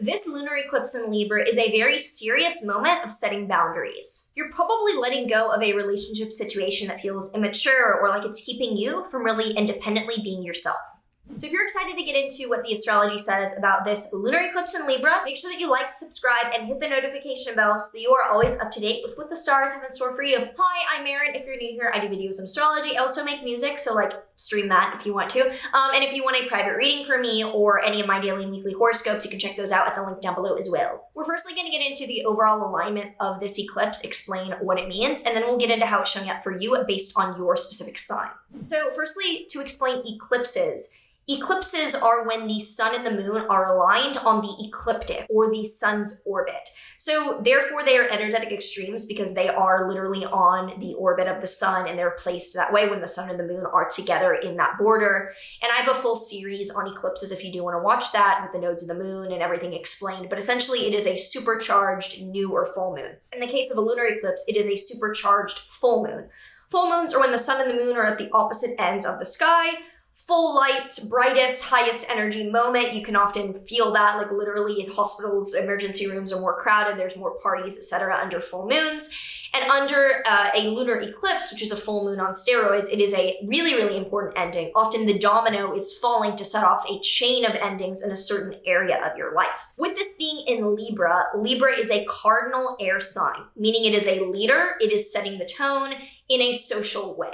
This lunar eclipse in Libra is a very serious moment of setting boundaries. You're probably letting go of a relationship situation that feels immature or like it's keeping you from really independently being yourself. So if you're excited to get into what the astrology says about this lunar eclipse in Libra, make sure that you like, subscribe, and hit the notification bell so that you are always up to date with what the stars have in store for you. Hi, I'm Maren. If you're new here, I do videos on astrology. I also make music, so stream that if you want to. And if you want a private reading from me or any of my daily and weekly horoscopes, you can check those out at the link down below as well. We're firstly going to get into the overall alignment of this eclipse, explain what it means, and then we'll get into how it's showing up for you based on your specific sign. So firstly, to explain eclipses. Eclipses are when the sun and the moon are aligned on the ecliptic or the sun's orbit. So therefore they are energetic extremes because they are literally on the orbit of the sun and they're placed that way when the sun and the moon are together in that border. And I have a full series on eclipses if you do want to watch that with the nodes of the moon and everything explained. But essentially it is a supercharged new or full moon. In the case of a lunar eclipse, it is a supercharged full moon. Full moons are when the sun and the moon are at the opposite ends of the sky. Full light, brightest, highest energy moment. You can often feel that, like literally in hospitals, emergency rooms are more crowded, there's more parties, etc. under full moons. And under a lunar eclipse, which is a full moon on steroids, it is a really, really important ending. Often the domino is falling to set off a chain of endings in a certain area of your life. With this being in Libra, Libra is a cardinal air sign, meaning it is a leader, it is setting the tone in a social way.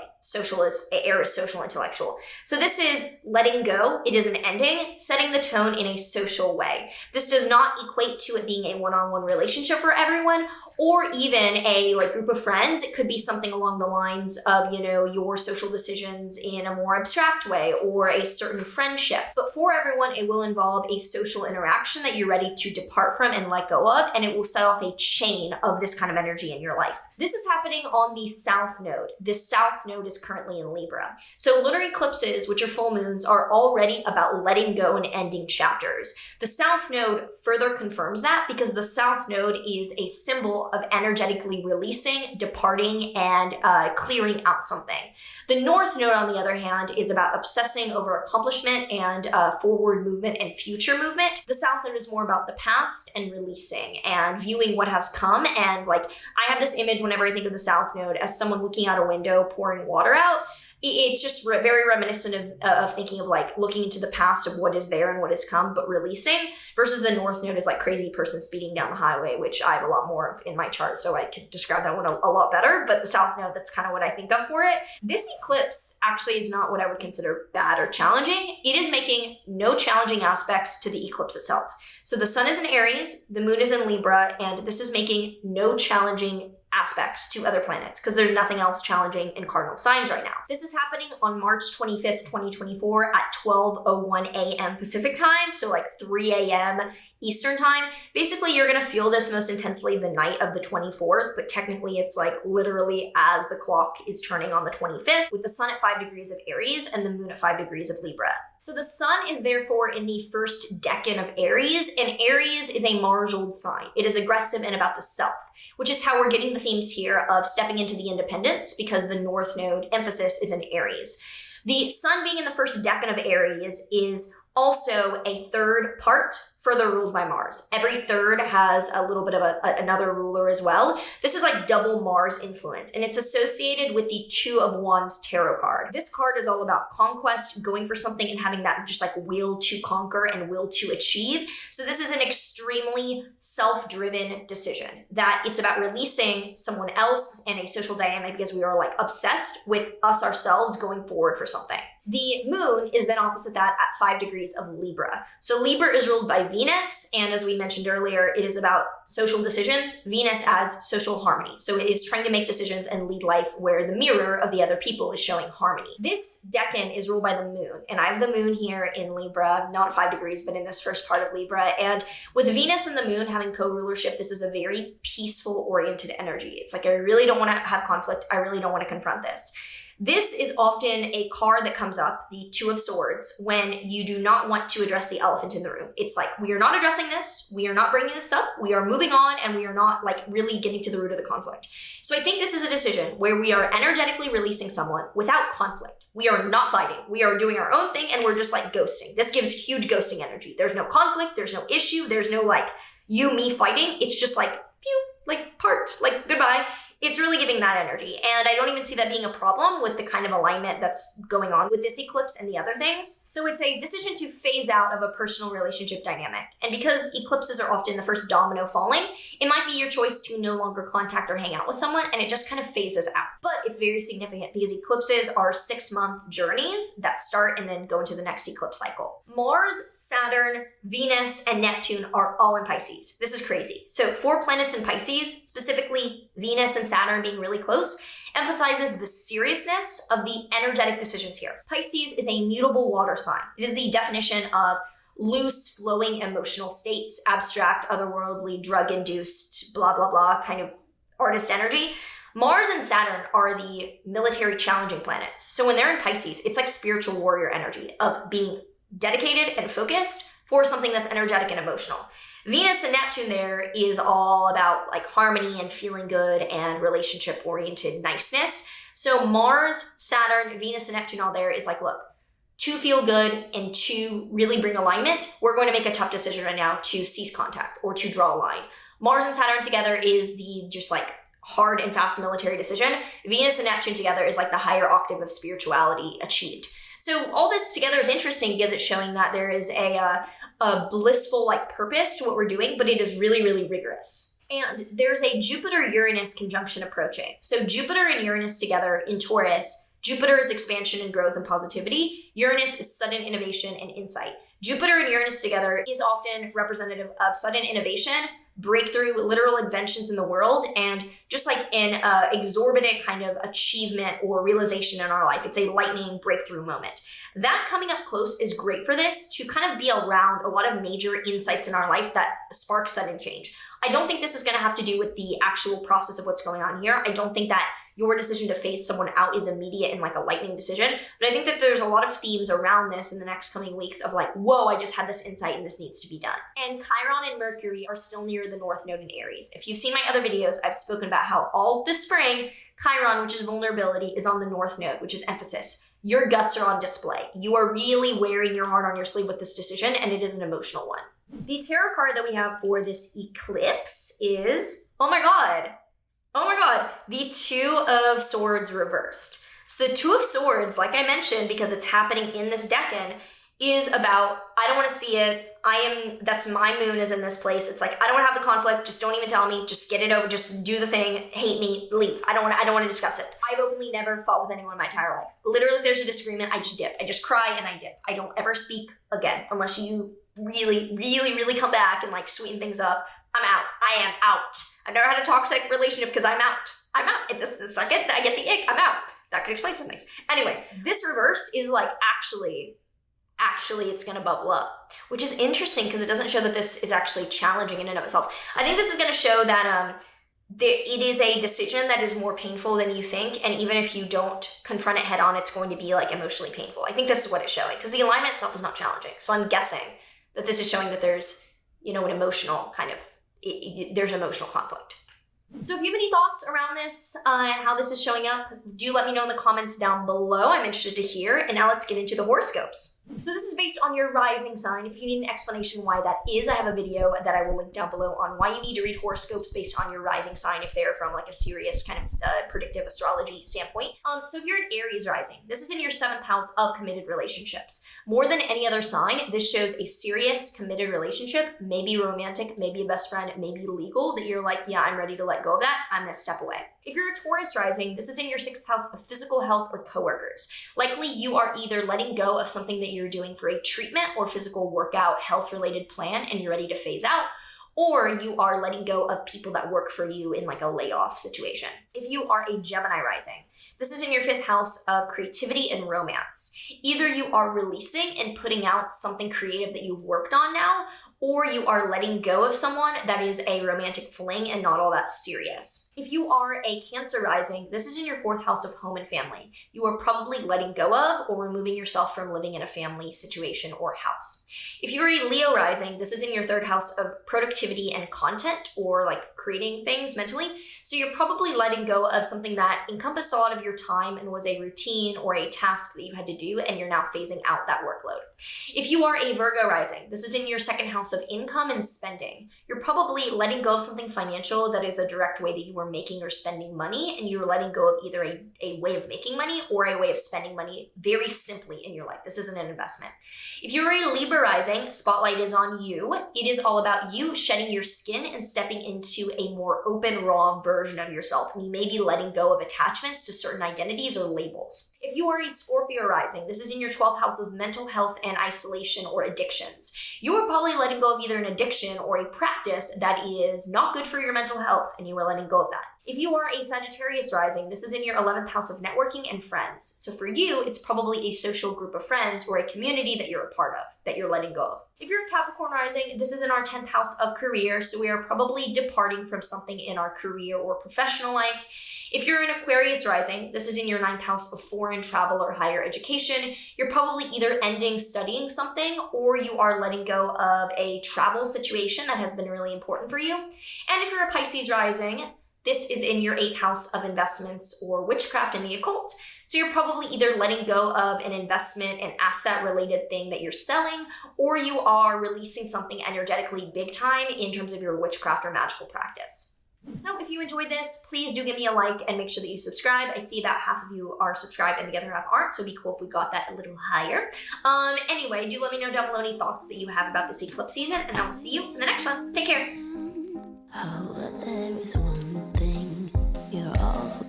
Air is social, intellectual. So this is letting go. It is an ending, setting the tone in a social way. This does not equate to it being a one-on-one relationship for everyone, or even a group of friends. It could be something along the lines of, your social decisions in a more abstract way or a certain friendship. But for everyone, it will involve a social interaction that you're ready to depart from and let go of, and it will set off a chain of this kind of energy in your life. This is happening on the south node. This south node is currently in Libra. So lunar eclipses, which are full moons, are already about letting go and ending chapters. The south node further confirms that because the south node is a symbol of energetically releasing, departing, and clearing out something. The north node, on the other hand, is about obsessing over accomplishment and forward movement and future movement. The south node is more about the past and releasing and viewing what has come. And I have this image whenever I think of the south node as someone looking out a window, pouring water out. It's just very reminiscent of thinking of looking into the past of what is there and what has come, but releasing, versus the north node is crazy person speeding down the highway, which I have a lot more of in my chart, so I could describe that one a lot better. But the south node, that's kind of what I think of for it. This eclipse actually is not what I would consider bad or challenging. It is making no challenging aspects to the eclipse itself. So the sun is in Aries, the moon is in Libra, and this is making no challenging aspects to other planets because there's nothing else challenging in cardinal signs right now. This is happening on March 25th, 2024 at 12:01 a.m. Pacific time, so 3 a.m. Eastern time. Basically, you're going to feel this most intensely the night of the 24th, but technically it's literally as the clock is turning on the 25th, with the sun at 5 degrees of Aries and the moon at 5 degrees of Libra. So the sun is therefore in the first decan of Aries, and Aries is a Mars-ruled sign. It is aggressive and about the self, which is how we're getting the themes here of stepping into the independence because the north node emphasis is in Aries. The sun being in the first decan of Aries is also a third part further ruled by Mars. Every third has a little bit of another ruler as well. This is double Mars influence, and it's associated with the Two of Wands tarot card. This card is all about conquest, going for something and having that just will to conquer and will to achieve. So this is an extremely self-driven decision that it's about releasing someone else and a social dynamic because we are obsessed with us ourselves going forward for something. The moon is then opposite that at 5 degrees of Libra. So Libra is ruled by Venus, and as we mentioned earlier, it is about social decisions. Venus adds social harmony. So it is trying to make decisions and lead life where the mirror of the other people is showing harmony. This decan is ruled by the moon, and I have the moon here in Libra, not at 5 degrees, but in this first part of Libra. And with Venus and the moon having co-rulership, this is a very peaceful oriented energy. It's I really don't want to have conflict. I really don't want to confront this. This is often a card that comes up, the Two of Swords, when you do not want to address the elephant in the room. It's like, we are not addressing this, we are not bringing this up, we are moving on, and we are not like really getting to the root of the conflict. So I think this is a decision where we are energetically releasing someone without conflict. We are not fighting. We are doing our own thing, and we're just like ghosting. This gives huge ghosting energy. There's no conflict, there's no issue, there's no like you, me fighting. It's just like, phew, like part, like goodbye. It's really giving that energy. And I don't even see that being a problem with the kind of alignment that's going on with this eclipse and the other things. So it's a decision to phase out of a personal relationship dynamic. And because eclipses are often the first domino falling, it might be your choice to no longer contact or hang out with someone, and it just kind of phases out. But it's very significant because eclipses are 6-month journeys that start and then go into the next eclipse cycle. Mars, Saturn, Venus, and Neptune are all in Pisces. This is crazy. So 4 planets in Pisces, specifically Venus and Saturn being really close, emphasizes the seriousness of the energetic decisions here. Pisces is a mutable water sign. It is the definition of loose, flowing emotional states, abstract, otherworldly, drug-induced, blah, blah, blah, kind of artist energy. Mars and Saturn are the military challenging planets. So when they're in Pisces, it's like spiritual warrior energy of being dedicated and focused for something that's energetic and emotional. Venus and Neptune there is all about like harmony and feeling good and relationship-oriented niceness. So Mars, Saturn, Venus, and Neptune all there is like, look, to feel good and to really bring alignment, we're going to make a tough decision right now to cease contact or to draw a line. Mars and Saturn together is the just like hard and fast military decision. Venus and Neptune together is like the higher octave of spirituality achieved. So all this together is interesting because it's showing that there is a blissful like purpose to what we're doing, but it is really, really rigorous. And there's a Jupiter-Uranus conjunction approaching. So Jupiter and Uranus together in Taurus, Jupiter is expansion and growth and positivity. Uranus is sudden innovation and insight. Jupiter and Uranus together is often representative of sudden innovation, breakthrough, literal inventions in the world, and just like an exorbitant kind of achievement or realization in our life. It's a lightning breakthrough moment. That coming up close is great for this to kind of be around a lot of major insights in our life that spark sudden change. I don't think this is going to have to do with the actual process of what's going on here. I don't think that your decision to phase someone out is immediate and like a lightning decision, but I think that there's a lot of themes around this in the next coming weeks of like, whoa, I just had this insight and this needs to be done. And Chiron and Mercury are still near the North Node in Aries. If you've seen my other videos, I've spoken about how all this spring, Chiron, which is vulnerability, is on the North Node, which is emphasis. Your guts are on display. You are really wearing your heart on your sleeve with this decision, and it is an emotional one. The tarot card that we have for this eclipse is, oh my God, the Two of Swords reversed. So the Two of Swords, like I mentioned, because it's happening in this decan, is about, I don't want to see it. That's my moon is in this place. It's like, I don't want to have the conflict. Just don't even tell me. Just get it over. Just do the thing. Hate me. Leave. I don't want to discuss it. I've openly never fought with anyone in my entire life. Literally, if there's a disagreement, I just dip. I just cry and I dip. I don't ever speak again unless you really, really, really come back and like sweeten things up. I'm out. I am out. I've never had a toxic relationship because I'm out. I'm out. And the second I get the ick, I'm out. That could explain some things. Anyway, this reverse is like actually it's going to bubble up, which is interesting because it doesn't show that this is actually challenging in and of itself. I think this is going to show that it is a decision that is more painful than you think, and even if you don't confront it head on, it's going to be like emotionally painful. I think this is what it's showing because the alignment itself is not challenging. So I'm guessing that this is showing that there's, an emotional kind of, there's emotional conflict. So if you have any thoughts around this and how this is showing up, do let me know in the comments down below. I'm interested to hear. And now let's get into the horoscopes. So this is based on your rising sign. If you need an explanation why that is, I have a video that I will link down below on why you need to read horoscopes based on your rising sign if they're from like a serious kind of predictive astrology standpoint. So if you're an Aries rising, this is in your 7th house of committed relationships. More than any other sign, this shows a serious committed relationship, maybe romantic, maybe a best friend, maybe legal, that you're like, yeah, I'm ready to let go of that. I'm gonna step away. If you're a Taurus rising, this is in your 6th house of physical health or coworkers. Likely you are either letting go of something that you're doing for a treatment or physical workout, health-related plan, and you're ready to phase out, or you are letting go of people that work for you in like a layoff situation. If you are a Gemini rising, this is in your 5th house of creativity and romance. Either you are releasing and putting out something creative that you've worked on now, or you are letting go of someone that is a romantic fling and not all that serious. If you are a Cancer rising, this is in your 4th house of home and family. You are probably letting go of or removing yourself from living in a family situation or house. If you're a Leo rising, this is in your 3rd house of productivity and content, or like creating things mentally. So you're probably letting go of something that encompassed a lot of your time and was a routine or a task that you had to do, and you're now phasing out that workload. If you are a Virgo rising, this is in your 2nd house of income and spending. You're probably letting go of something financial that is a direct way that you were making or spending money, and you're letting go of either a way of making money or a way of spending money very simply in your life. This isn't an investment. If you're a Libra rising, spotlight is on you. It is all about you shedding your skin and stepping into a more open, raw version of yourself. And you may be letting go of attachments to certain identities or labels. If you are a Scorpio rising, this is in your 12th house of mental health and isolation or addictions. You are probably letting go of either an addiction or a practice that is not good for your mental health, and you are letting go of that. If you are a Sagittarius rising, this is in your 11th house of networking and friends. So for you, it's probably a social group of friends or a community that you're a part of, that you're letting go of. If you're a Capricorn rising, this is in our 10th house of career, so we are probably departing from something in our career or professional life. If you're an Aquarius rising, this is in your 9th house of foreign travel or higher education. You're probably either ending studying something, or you are letting go of a travel situation that has been really important for you. And if you're a Pisces rising, this is in your 8th house of investments or witchcraft and the occult. So you're probably either letting go of an investment, an asset related thing that you're selling, or you are releasing something energetically big time in terms of your witchcraft or magical practice. So if you enjoyed this, please do give me a like and make sure that you subscribe. I see about half of you are subscribed and the other half aren't, so it'd be cool if we got that a little higher. Anyway, do let me know down below any thoughts that you have about this eclipse season, and I will see you in the next one. Take care. Oh, but there is one thing you're all